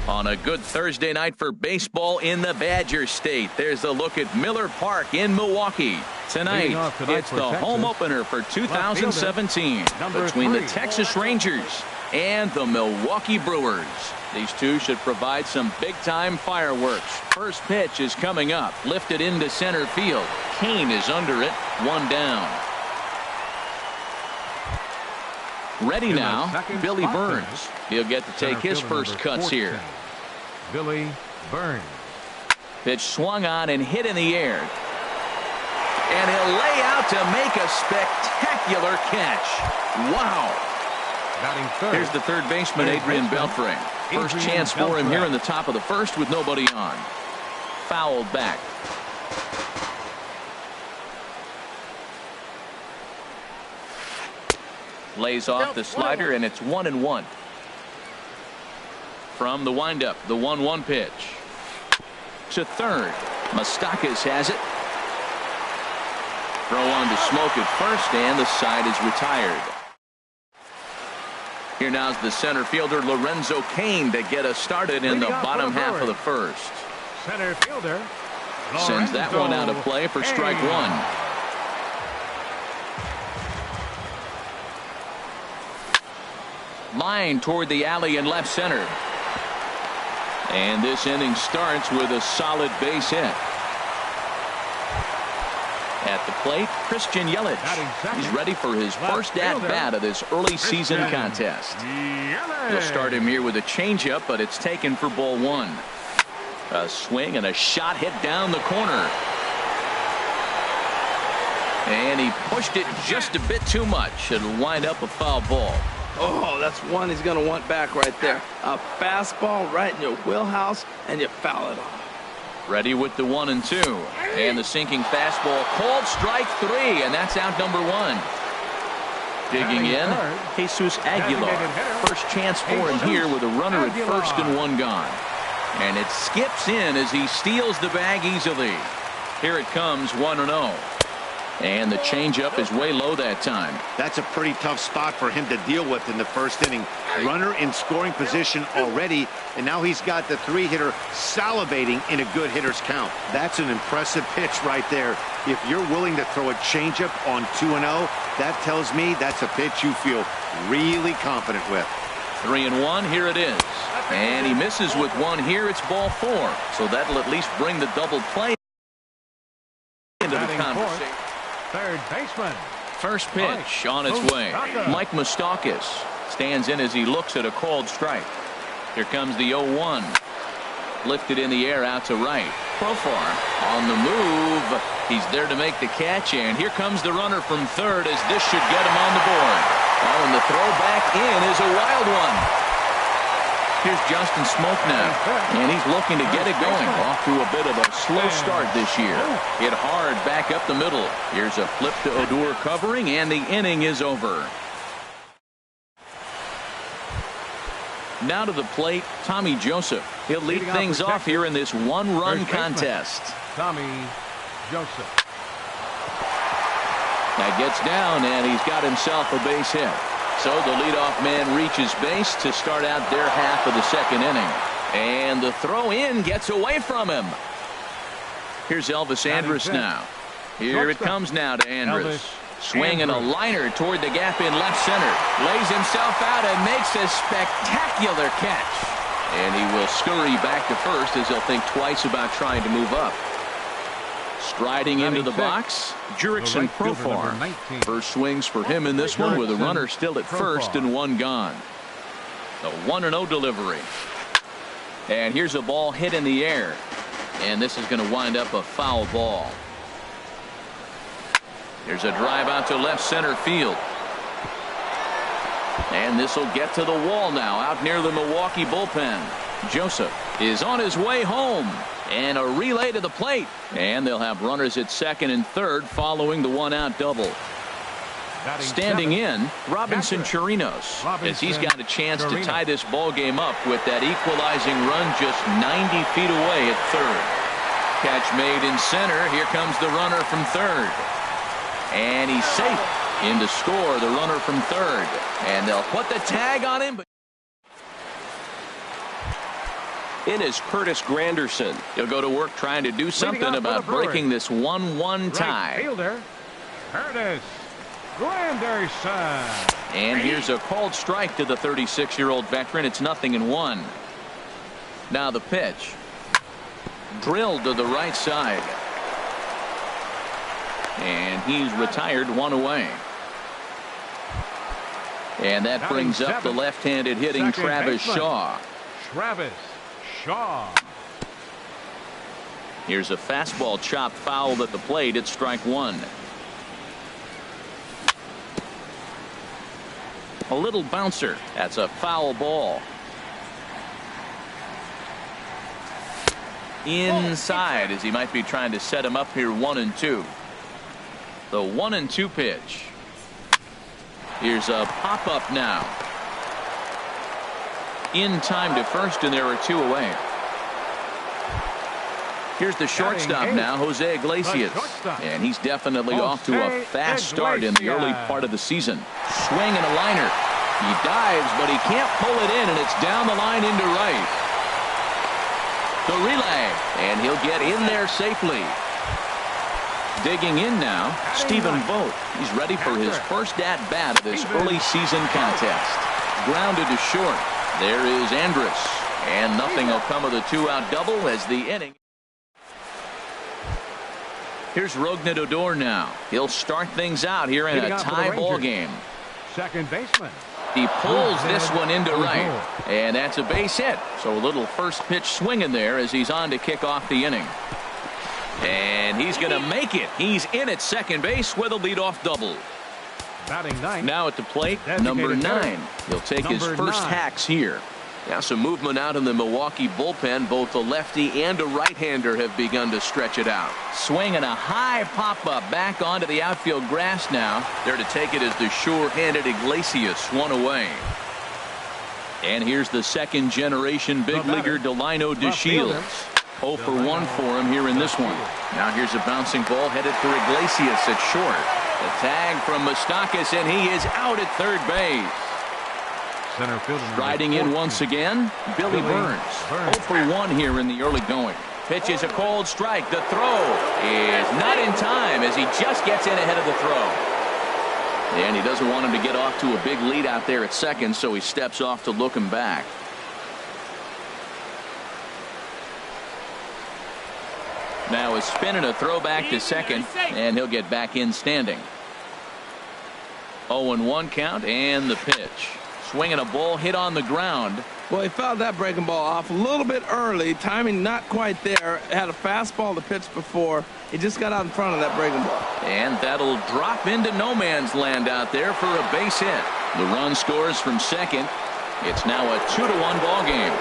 On a good Thursday night for baseball in the Badger State, there's a look at Miller Park in Milwaukee. Tonight, it's the home opener for 2017 between the Texas Rangers and the Milwaukee Brewers. These two should provide some big-time fireworks. First pitch is coming up, lifted into center field. Kane is under it, one down. Ready now, Billy Burns. He'll get to take his first cuts here. Billy Burns. Pitch swung on and hit in the air. And he'll lay out to make a spectacular catch. Wow. Here's the third baseman, Adrian Beltre. First chance for him here in the top of the first with nobody on. Fouled back. Lays off the slider, and it's 1-1. From the windup, the 1-1 pitch. To third. Moustakas has it. Throw on to Smoke at first, and the side is retired. Here now's the center fielder, Lorenzo Cain, to get us started in the bottom half of the first. Center fielder sends that one out of play for strike one. Line toward the alley in left center. And this inning starts with a solid base hit. At the plate, Christian Yelich. He's ready for his first at-bat of this early season contest. He'll start him here with a changeup, but it's taken for ball one. A swing and a shot hit down the corner. And he pushed it just a bit too much. It'll wind up a foul ball. Oh, that's one he's going to want back right there. A fastball right in your wheelhouse, and you foul it off. Ready with the 1-2. And the sinking fastball called strike three, and that's out number one. Digging in, Jesus Aguilar. First chance for him here with a runner at first and one gone. And it skips in as he steals the bag easily. Here it comes, 1-0. And the changeup is way low that time. That's a pretty tough spot for him to deal with in the first inning. Runner in scoring position already, and now he's got the three-hitter salivating in a good hitter's count. That's an impressive pitch right there. If you're willing to throw a changeup on 2-0, that tells me that's a pitch you feel really confident with. 3-1, here it is. And he misses with one here. It's ball four. So that'll at least bring the double play into the conversation. Third baseman. First pitch on its way. Mike Moustakas stands in as he looks at a called strike. Here comes the 0-1. Lifted in the air out to right. Profar on the move. He's there to make the catch, and here comes the runner from third as this should get him on the board. Oh, and the throw back in is a wild one. Here's Justin Smoke now, and he's looking to get it going. Off to a bit of a slow start this year. Hit hard back up the middle. Here's a flip to Odor covering, and the inning is over. Now to the plate, Tommy Joseph. He'll lead things off here in this one-run contest. Tommy Joseph. That gets down, and he's got himself a base hit. So the leadoff man reaches base to start out their half of the second inning. And the throw in gets away from him. Here's Elvis Andrus now. Here it comes now to Andrus. Swinging a liner toward the gap in left center. Lays himself out and makes a spectacular catch. And he will scurry back to first as he'll think twice about trying to move up. Striding into the box, Jurickson Profar. First swings for him in this one with a runner still at first and one gone. The 1-0 delivery. And here's a ball hit in the air. And this is going to wind up a foul ball. There's a drive out to left center field. And this will get to the wall now out near the Milwaukee bullpen. Joseph is on his way home. And a relay to the plate. And they'll have runners at second and third following the one-out double. Standing in, Robinson Chirinos, as he's got a chance to tie this ball game up with that equalizing run just 90 feet away at third. Catch made in center. Here comes the runner from third. And he's safe in to score, the runner from third. And they'll put the tag on him. in is Curtis Granderson. He'll go to work trying to do something about breaking this 1-1 tie. Right fielder, Curtis Granderson. And here's a called strike to the 36-year-old veteran. It's 0-1. Now the pitch. Drilled to the right side. And he's retired, 1 away. And that brings up the left-handed hitting Travis Shaw. Travis Shaw. Here's a fastball chopped foul at the plate. It's strike 1. A little bouncer. That's a foul ball. Inside, as he might be trying to set him up here, 1-2. The 1-2 pitch. Here's a pop-up now. In time to first, and there are 2 away. Here's the shortstop now, Jose Iglesias. And he's definitely off to a fast start in the early part of the season. Swing and a liner. He dives, but he can't pull it in, and it's down the line into right. The relay, and he'll get in there safely. Digging in now, Stephen Vogt. He's ready for his first at-bat of this early season contest. Grounded to short. There is Andrus. And nothing will come of the 2-out double as the inning. Here's Rougned Odor now. He'll start things out here in a tie ball game. Second baseman. He pulls this one into right. And that's a base hit. So a little first pitch swinging there as he's on to kick off the inning. And he's going to make it. He's in at second base with a leadoff double. Batting ninth. Now at the plate, number 9. He'll take his first hacks here. Now some movement out in the Milwaukee bullpen. Both a lefty and a right-hander have begun to stretch it out. Swing and a high pop-up back onto the outfield grass now. There to take it is the sure-handed Iglesias, 1 away. And here's the second-generation big leaguer Delino DeShields. 0 for 1 for him here in this one. Now here's a bouncing ball headed for Iglesias at short. The tag from Moustakas, and he is out at third base. Center fielder Striding in once again, Billy Burns. 0 for 1 here in the early going. Pitch is a cold strike. The throw is not in time as he just gets in ahead of the throw. And he doesn't want him to get off to a big lead out there at second, so he steps off to look him back. Now a spin and a throw back to second, and he'll get back in standing. 0-1 count, and the pitch. Swinging a ball hit on the ground. Well, he fouled that breaking ball off a little bit early. Timing not quite there. Had a fastball to pitch before. He just got out in front of that breaking ball. And that'll drop into no man's land out there for a base hit. The run scores from second. It's now a 2-1 ball game.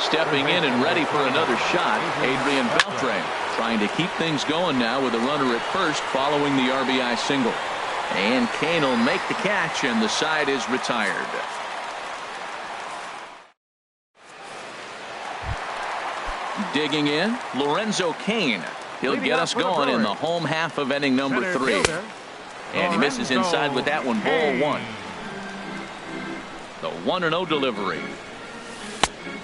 Stepping in and ready for another shot, Adrian Beltre, trying to keep things going now with a runner at first following the RBI single. And Kane will make the catch, and the side is retired. Digging in, Lorenzo Kane. He'll get us going in the home half of inning number 3. And he misses inside with that one, ball 1. The 1-0 delivery.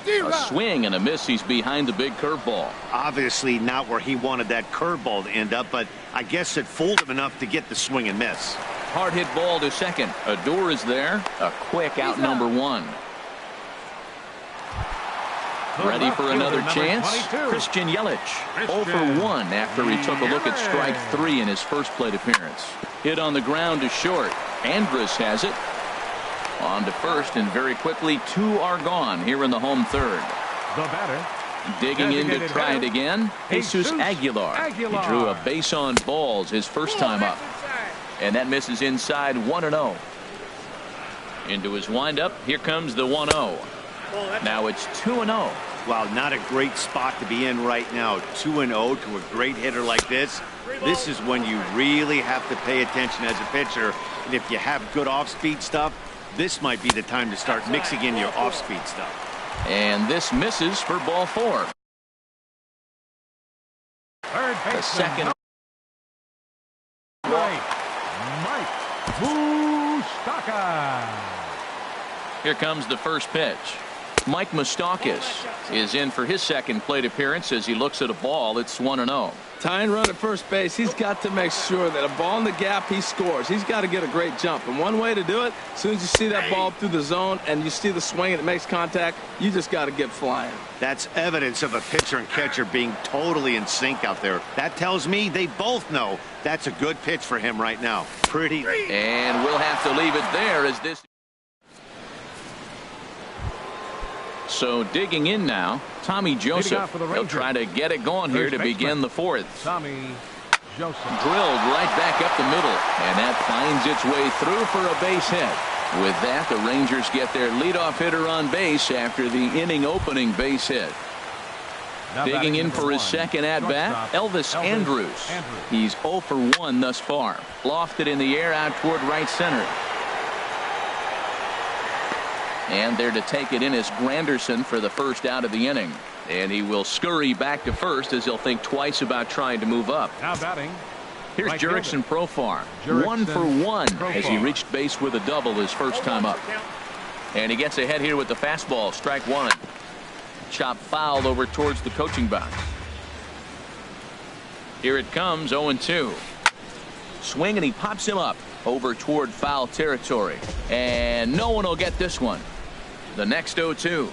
A swing and a miss. He's behind the big curveball. Obviously not where he wanted that curveball to end up, but I guess it fooled him enough to get the swing and miss. Hard hit ball to second. Odor is there. A quick out, number 1. Ready for another chance. Christian Yelich, 0 for 1 after he took a look at strike 3 in his first plate appearance. Hit on the ground to short. Andrus has it. On to first, and very quickly 2 are gone here in the home third. The batter. Digging in to try it again, Jesus Aguilar. He drew a base on balls his first time up. And that misses inside, 1-0. Into his windup, here comes the 1-0. Now it's 2-0. Wow, not a great spot to be in right now. 2-0 to a great hitter like this. This is when you really have to pay attention as a pitcher. And if you have good off-speed stuff, this might be the time to start mixing in your off-speed stuff. And this misses for ball 4. Third The second. Mike Moustakas. Here comes the first pitch. Mike Moustakas is in for his second plate appearance as he looks at a ball. It's 1-0. Tying run at first base, he's got to make sure that a ball in the gap, he scores. He's got to get a great jump. And one way to do it, as soon as you see that ball through the zone and you see the swing and it makes contact, you just got to get flying. That's evidence of a pitcher and catcher being totally in sync out there. That tells me they both know that's a good pitch for him right now. Pretty. And we'll have to leave it there as this. So digging in now, Tommy Joseph. He'll try to get it going here to begin the fourth. Tommy Joseph. Drilled right back up the middle, and that finds its way through for a base hit. With that, the Rangers get their leadoff hitter on base after the inning opening base hit. Digging in for his second at-bat, Elvis Andrus. He's 0 for 1 thus far. Lofted in the air out toward right center. And there to take it in is Granderson for the first out of the inning. And he will scurry back to first as he'll think twice about trying to move up. Now batting. Here's Right Jurickson Profar. Jurickson 1 for 1 Profar. as he reached base with a double his first time up. And he gets ahead here with the fastball. Strike one. Chop foul over towards the coaching box. Here it comes, 0-2. Swing and he pops him up over toward foul territory. And no one will get this one. The next 0-2.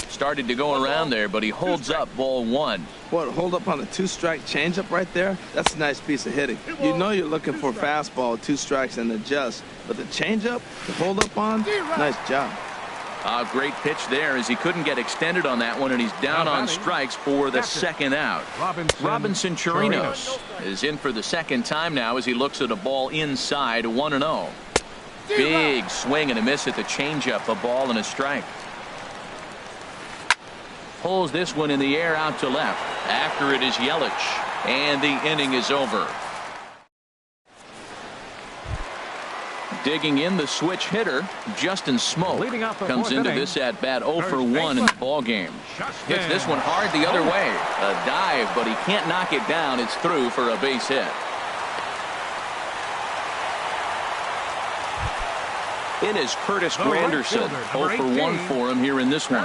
Started to go around there, but he holds up ball one. What, hold up on a 2-strike changeup right there? That's a nice piece of hitting. You know you're looking for a fastball, 2 strikes and adjust. But the changeup, to hold up on, nice job. A great pitch there as he couldn't get extended on that one, and he's down on strikes for the second out. Robinson Chirinos is in for the second time now as he looks at a ball inside, 1-0. Big swing and a miss at the changeup, a ball and a strike. Pulls this one in the air out to left. After it is Yelich, and the inning is over. Digging in, the switch hitter, Justin Smoke, comes into this at bat 0 for 1 in the ball game. Hits this one hard the other way. A dive, but he can't knock it down. It's through for a base hit. In is Curtis Granderson. 0 for 1 for him here in this one.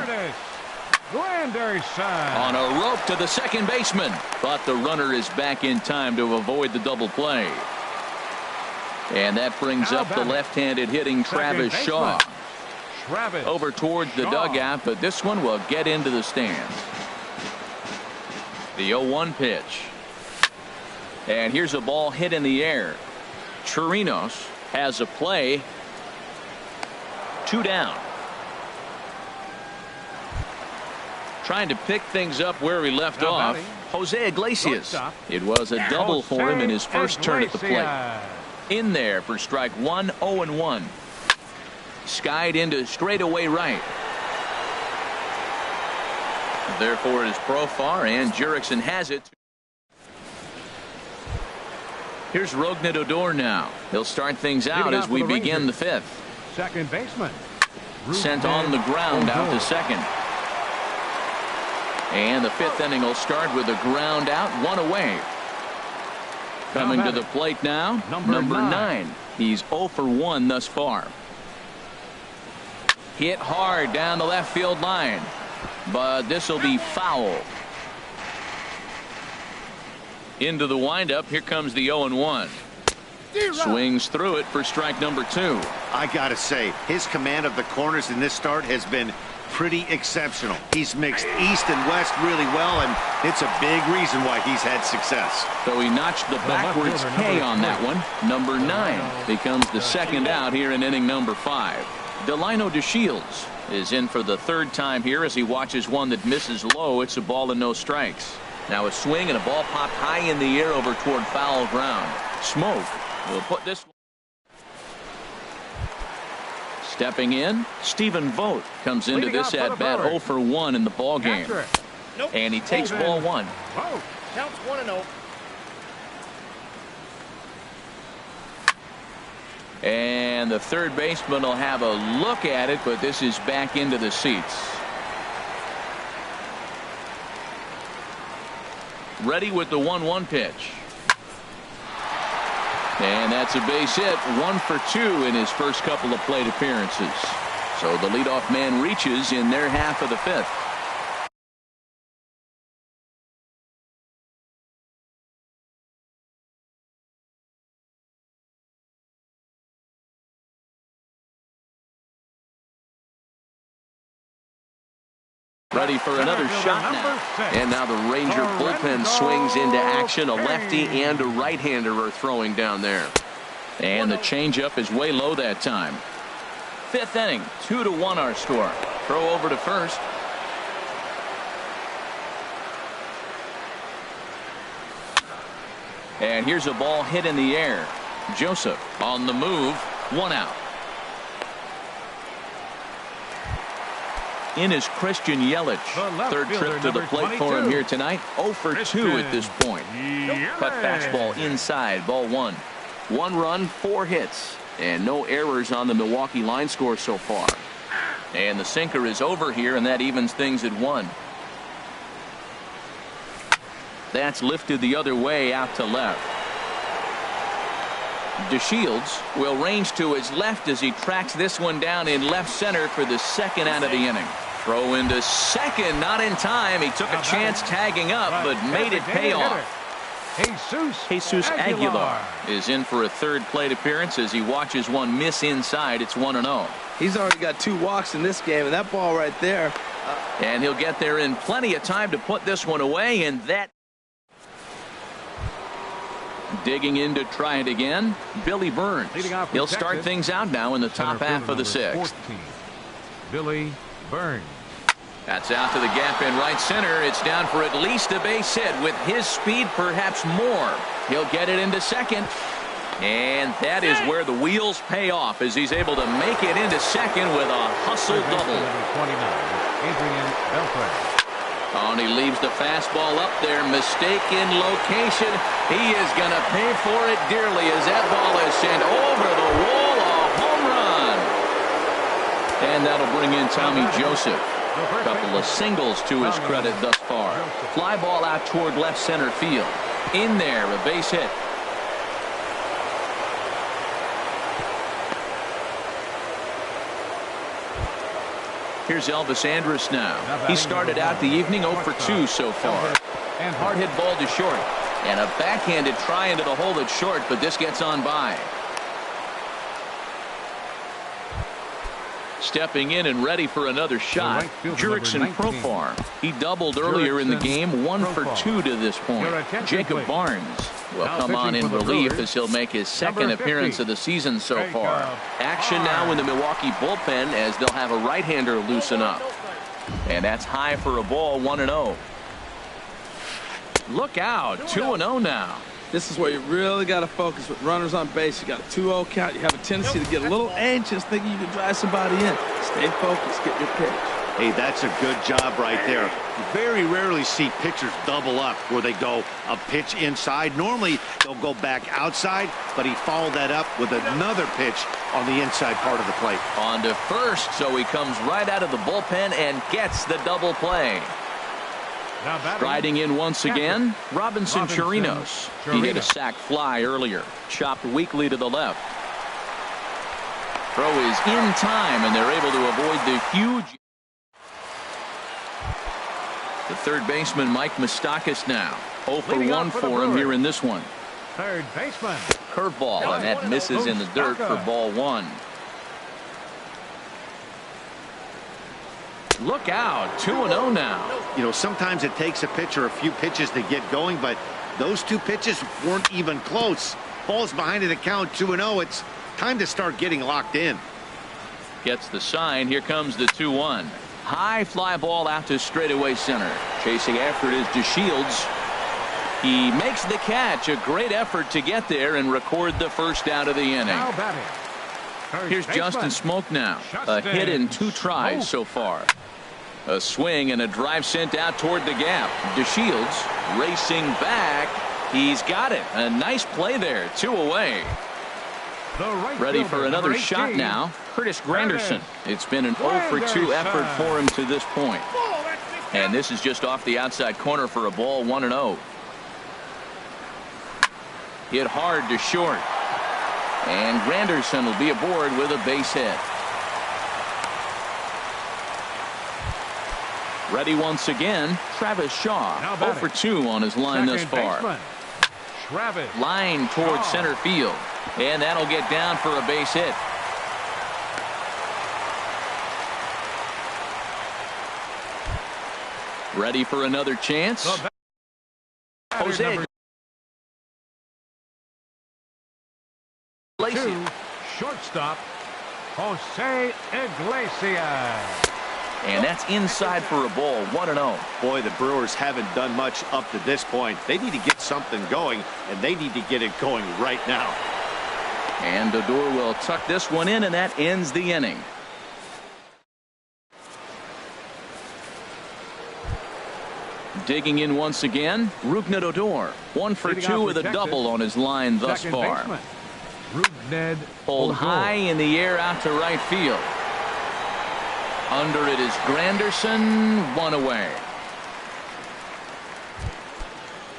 On a rope to the second baseman, but the runner is back in time to avoid the double play. And that brings up the left-handed hitting Travis Shaw. Over towards the dugout, but this one will get into the stands. The 0-1 pitch. And here's a ball hit in the air. Chirinos has a play. 2 down. Trying to pick things up where he left off. Jose Iglesias. It was a double for him in his first turn at the plate. In there for strike one, 0-1. Skied into straightaway right. Therefore, it is Profar, and Jurickson has it. Here's Rougned Odor now. He'll start things out as we begin the fifth. Second baseman. Sent on the ground out to second. And the fifth inning will start with a ground out, 1 away. Coming to the plate now, number 9. He's 0 for 1 thus far. Hit hard down the left field line, but this will be foul. Into the windup, here comes the 0-1. Swings through it for strike number 2. I gotta say, his command of the corners in this start has been pretty exceptional. He's mixed east and west really well, and it's a big reason why he's had success. So he notched the backwards K on that one. Number 9 becomes the second out here in inning number 5. Delino DeShields is in for the third time here as he watches one that misses low. It's a ball and no strikes. Now a swing and a ball popped high in the air over toward foul ground. Smoke will put this one. Stepping in, Stephen Vogt comes into this at bat 0 for 1 in the ball game. And he takes ball 1. Counts 1-0. And the third baseman will have a look at it, but this is back into the seats. Ready with the 1-1 pitch. And that's a base hit, 1 for 2 in his first couple of plate appearances. So the leadoff man reaches in their half of the fifth. Ready for another shot now. And now the Ranger bullpen swings into action. A lefty and a right-hander are throwing down there. And the changeup is way low that time. Fifth inning, 2-1 our score. Throw over to first. And here's a ball hit in the air. Joseph on the move. 1 out. In is Christian Yelich. Third trip to the plate for him here tonight. 0 for 2 at this point. Cut fastball inside. Ball 1. 1 run, 4 hits, and no errors on the Milwaukee line score so far. And the sinker is over here, and that evens things at 1. That's lifted the other way out to left. DeShields will range to his left as he tracks this one down in left center for the second out of the inning. Throw into second, not in time. He took a chance tagging up, but made it pay off. Jesus Aguilar is in for a third plate appearance as he watches one miss inside. It's 1-0. He's already got 2 walks in this game, and that ball right there. And he'll get there in plenty of time to put this one away, and that. Digging in to try it again, Billy Burns. He'll start things out now in the top half of the 6th. Billy Burns. That's out to the gap in right center. It's down for at least a base hit. With his speed, perhaps more. He'll get it into second. And that is where the wheels pay off as he's able to make it into second with a hustle double. Oh, and he leaves the fastball up there. Mistaken location. He is going to pay for it dearly as that ball is sent over the wall. A home run. And that'll bring in Tommy Joseph. A couple of singles to his credit thus far. Fly ball out toward left center field. In there, a base hit. Here's Elvis Andrus now. He started out the evening 0 for 2 so far. And hard hit ball to short. And a backhanded try into the hole that's short, but this gets on by. Stepping in and ready for another shot, Jurickson Profar. He doubled earlier in the game, 1 for 2 to this point. Jacob Barnes will come on in relief as he'll make his second appearance of the season so far. Action now in the Milwaukee bullpen as they'll have a right-hander loosen up. And that's high for a ball, 1-0. Look out, 2-0 now. This is where you really got to focus with runners on base. You got a 2-0 count. You have a tendency to get a little anxious thinking you can drive somebody in. Stay focused, get your pitch. Hey, that's a good job right there. You very rarely see pitchers double up where they go a pitch inside. Normally, they'll go back outside, but he followed that up with another pitch on the inside part of the plate. On to first, so he comes right out of the bullpen and gets the double play. Striding in once again, Robinson Chirinos. He hit a sac fly earlier. Chopped weakly to the left. Throw is in time, and they're able to avoid the huge. The third baseman, Mike Moustakas, now 0 for 1 for him here in this one. Third baseman. Curveball, and that misses in the dirt for ball 1. Look out, 2-0 now. You know, sometimes it takes a pitcher a few pitches to get going, but those 2 pitches weren't even close. Ball's behind in the count, 2-0. It's time to start getting locked in. Gets the sign. Here comes the 2-1. High fly ball out to straightaway center. Chasing after it is DeShields. He makes the catch. A great effort to get there and record the first out of the inning. Here's Justin Smoak now. A hit in 2 tries so far. A swing and a drive sent out toward the gap. DeShields racing back. He's got it. A nice play there. 2 away. Ready for another shot now. Curtis Granderson. It's been an 0 for 2 effort for him to this point. And this is just off the outside corner for a ball, 1-0. Hit hard to short. And Granderson will be aboard with a base hit. Ready once again, Travis Shaw. 0 for 2 on his line thus far. Line towards center field. And that'll get down for a base hit. Ready for another chance. Jose Iglesias. Shortstop, Jose Iglesias. And that's inside for a ball. 1-0. Boy, the Brewers haven't done much up to this point. They need to get something going, and they need to get it going right now. And Odor will tuck this one in, and that ends the inning. Digging in once again, Rougned Odor. 1 for 2 with a double on his line thus far. Pulled high in the air out to right field. Under it is Granderson, 1 away.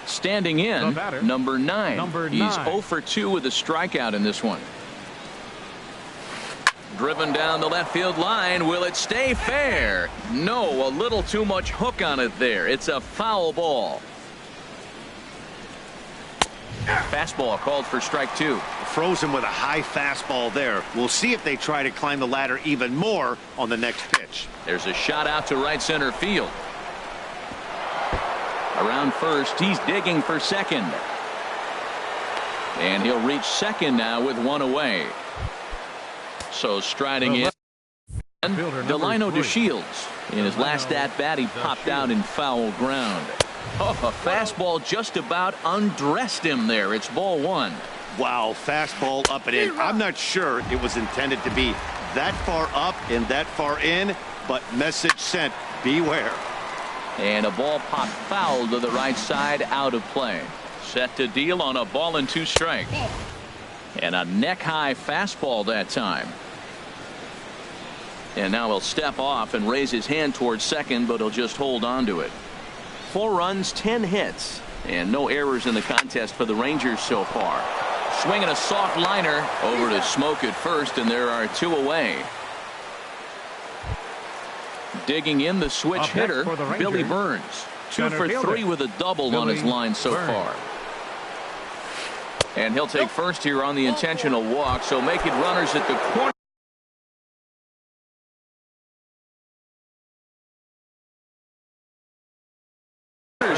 Standing in, number 9. He's 0 for 2 with a strikeout in this one. Driven down the left field line. Will it stay fair? No, a little too much hook on it there. It's a foul ball. Fastball called for strike 2. Frozen with a high fastball there. We'll see if they try to climb the ladder even more on the next pitch. There's a shot out to right center field. Around first, he's digging for second. And he'll reach second now with 1 away. So striding in, Delino DeShields. In his last at-bat, he popped out in foul ground. Oh, a fastball just about undressed him there. It's ball 1. Wow, fastball up and in. I'm not sure it was intended to be that far up and that far in, but message sent, beware. And a ball popped foul to the right side, out of play. Set to deal on a ball and 2 strikes. And a neck-high fastball that time. And now he'll step off and raise his hand towards second, but he'll just hold on to it. 4 runs, 10 hits, and no errors in the contest for the Rangers so far. Swinging a soft liner over to Smoke at first, and there are 2 away. Digging in the switch hitter, Billy Burns. 2 for 3 with a double on his line so far. And he'll take first here on the intentional walk, so make it runners at the corner.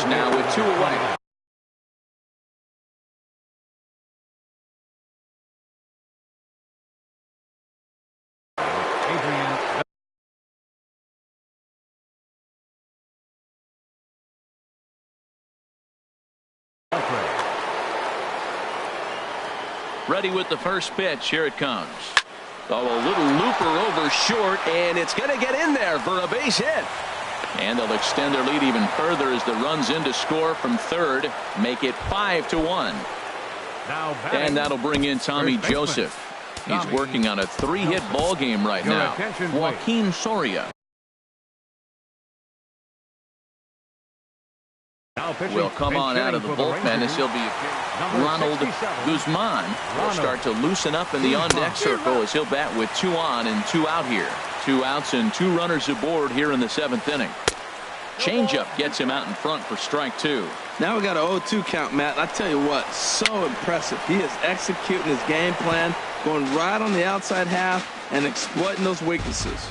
Now with 2 away. Ready with the first pitch. Here it comes. Oh, a little looper over short, and it's going to get in there for a base hit. And they'll extend their lead even further as the runs in to score from third, make it 5-1. And that'll bring in Tommy Joseph. He's working on a 3-hit ball game right now. Joaquin Soria will come on out of the bullpen as he'll be Ronald Guzman will start to loosen up in the on-deck circle as he'll bat with 2 on and 2 out here. 2 outs and 2 runners aboard here in the 7th inning. Changeup gets him out in front for strike 2. Now we got an 0-2 count, Matt. I tell you what, so impressive. He is executing his game plan, going right on the outside half and exploiting those weaknesses.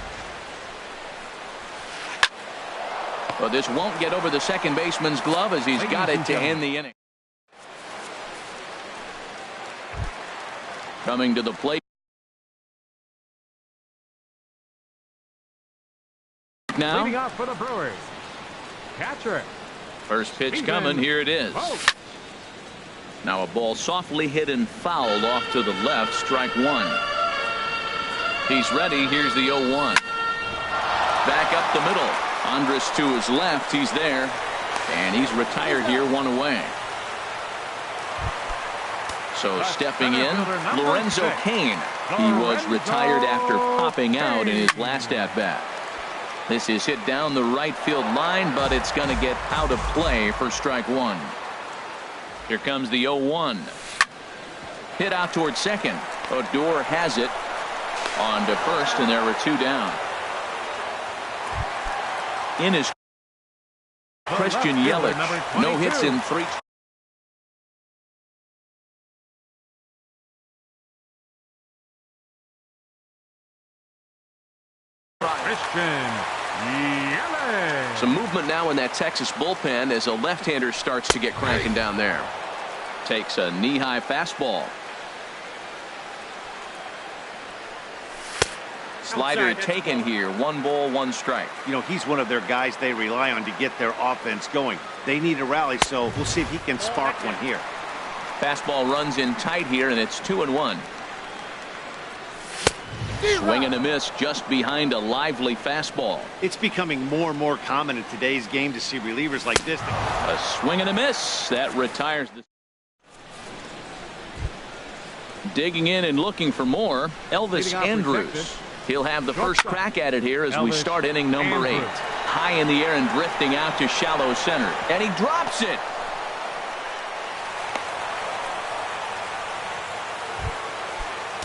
But this won't get over the second baseman's glove as he's got it to end the inning. Coming to the plate now. Leading off for the Brewers, catcher. First pitch coming. Here it is. Now a ball softly hit and fouled off to the left. Strike 1. He's ready. Here's the 0-1. Back up the middle. Andrus to his left. He's there. And he's retired here, 1 away. So stepping in, Lorenzo Cain. He was retired after popping out in his last at-bat. This is hit down the right field line, but it's going to get out of play for strike 1. Here comes the 0-1. Hit out towards second. Odor has it on to first, and there were 2 down. In his Christian Yelich, no hits in 3. Christian Yelich. Some movement now in that Texas bullpen as a left-hander starts to get cranking down there. Takes a knee-high fastball. Slider taken here. 1 ball, 1 strike. You know, he's one of their guys they rely on to get their offense going. They need a rally, so we'll see if he can spark one here. Fastball runs in tight here, and it's 2-1. Swing and a miss just behind a lively fastball. It's becoming more and more common in today's game to see relievers like this. A swing and a miss. That retires the... Digging in and looking for more, Elvis Andrus. He'll have the first crack at it here as we start inning number 8. High in the air and drifting out to shallow center. And he drops it.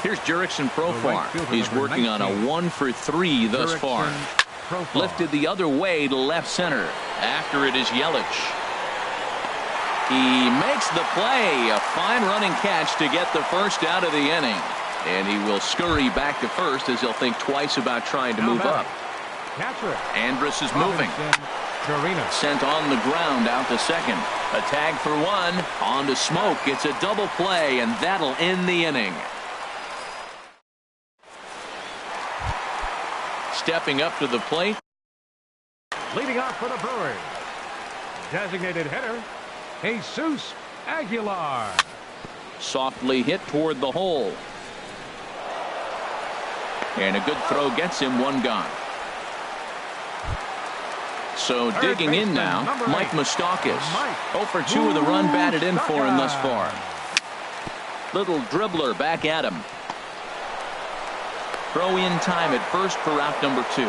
Here's Jurickson Profar. He's working on a 1 for 3 thus far. Lifted the other way to left center. After it is Yelich. He makes the play. A fine running catch to get the first out of the inning. And he will scurry back to first as he'll think twice about trying to move up. Andrus is moving. Sent on the ground out to second. A tag for 1. On to Smoke. It's a double play, and that'll end the inning. Stepping up to the plate. Leading off for the Brewers. Designated hitter, Jesus Aguilar. Softly hit toward the hole. And a good throw gets him 1 gone. So digging in now, Mike Moustakas. 0 for 2 with a run batted in for him thus far. Little dribbler back at him. Throw in time at first for out number 2.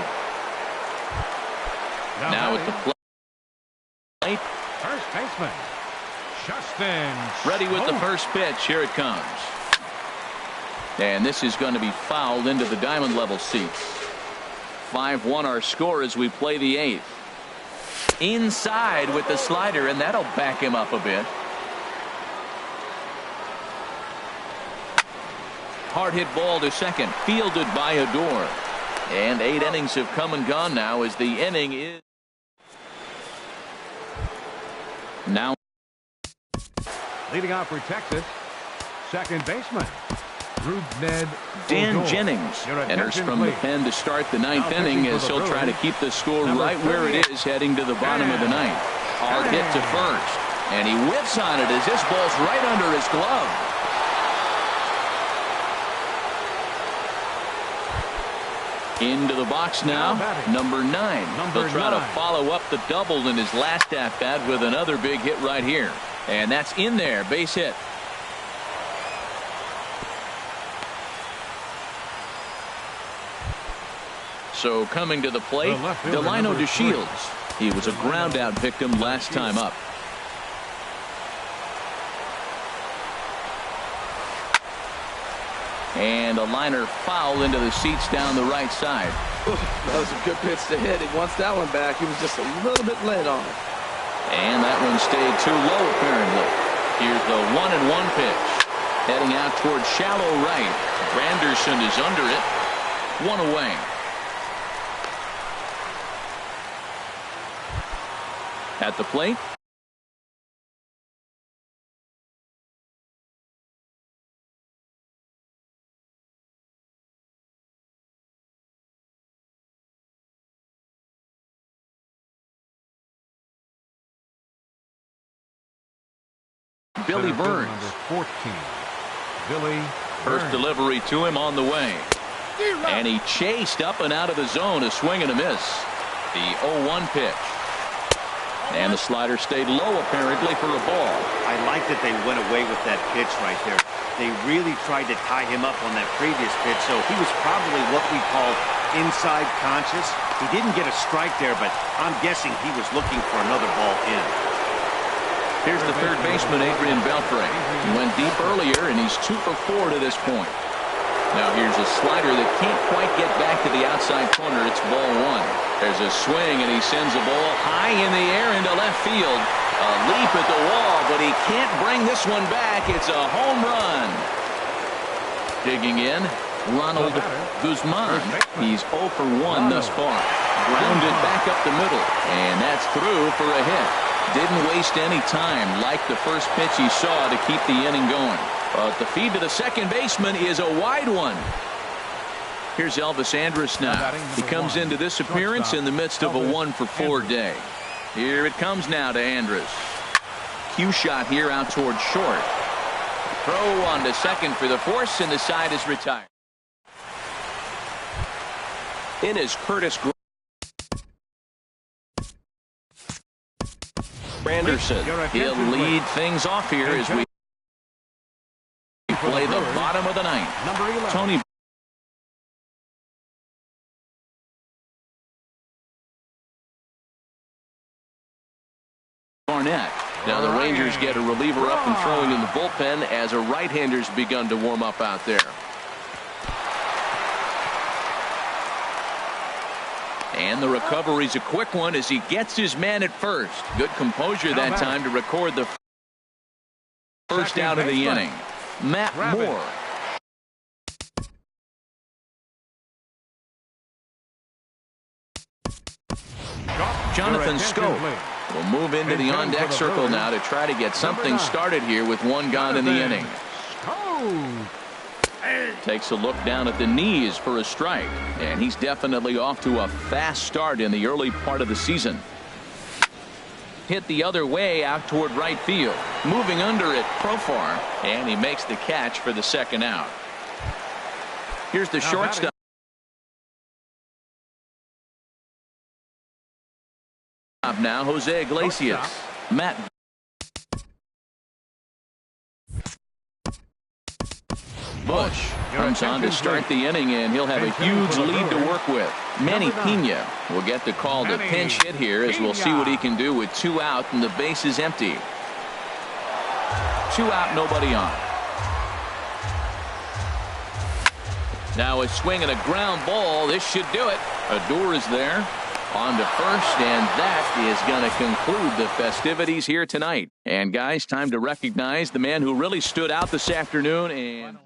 Now at the plate. First baseman, Justin. Ready with the first pitch. Here it comes. And this is going to be fouled into the diamond level seats. 5-1 our score as we play the 8th. Inside with the slider, and that'll back him up a bit. Hard hit ball to second, fielded by Odor. And 8 innings have come and gone now as the inning is now. Leading off for Texas, second baseman, Dan Jennings enters from the pen to start the 9th inning as he'll try to keep the score right where it is heading to the bottom of the 9th. Hard hit to first, and he whiffs on it as this ball's right under his glove. Into the box now, number 9. He'll try to follow up the double in his last at-bat with another big hit right here. And that's in there, base hit. So coming to the plate, Delino DeShields. He was a ground-out victim last time up. And a liner foul into the seats down the right side. That was a good pitch to hit. He wants that one back. He was just a little bit late on it. And that one stayed too low, apparently. Here's the 1-1 pitch. Heading out toward shallow right. Granderson is under it. 1 away. At the plate, Billy Burns. 14. Billy First Burns. delivery to him on the way. And he chased up and out of the zone, a swing and a miss. The 0-1 pitch. And the slider stayed low, apparently, for a ball. I like that they went away with that pitch right there. They really tried to tie him up on that previous pitch, so he was probably what we call inside conscious. He didn't get a strike there, but I'm guessing he was looking for another ball in. Here's the third baseman, Adrian Beltre. He went deep earlier, and he's 2 for 4 to this point. Now here's a slider that can't quite get back to the outside corner. It's ball one. There's a swing, and he sends the ball high in the air into left field. A leap at the wall, but he can't bring this one back. It's a home run. Digging in, Ronald Guzman. He's 0 for 1 thus far. Grounded back up the middle, and that's through for a hit. Didn't waste any time, like the first pitch he saw, to keep the inning going. But the feed to the second baseman is a wide one. Here's Elvis Andrus now. He comes into this appearance in the midst of a 1 for 4 day. Here it comes now to Andrus. Cue shot here out towards short. Throw on to second for the force, and the side is retired. In is Curtis Granderson. He'll lead things off here as we play the bottom of the ninth. Tony Barnett. Now the Rangers get a reliever up and throwing in the bullpen as a right-hander's begun to warm up out there. And the recovery's a quick one as he gets his man at first. Good composure that time to record the first out of the inning. Matt Moore. Jonathan Scope will move into the on-deck circle now to try to get something started here with one gone in the inning. Takes a look down at the knees for a strike, and he's definitely off to a fast start in the early part of the season. Hit the other way out toward right field. Moving under it, Profar, and he makes the catch for the second out. Here's the shortstop. Now Jose Iglesias. Matt Bush comes on to start the inning, and he'll have a huge lead to work with. Manny Pena will get the call to pinch hit here, as we'll see what he can do with 2 out and the base is empty. 2 out, nobody on. Now a swing and a ground ball. This should do it. Odor is there. On to first, and that is going to conclude the festivities here tonight. And guys, time to recognize the man who really stood out this afternoon and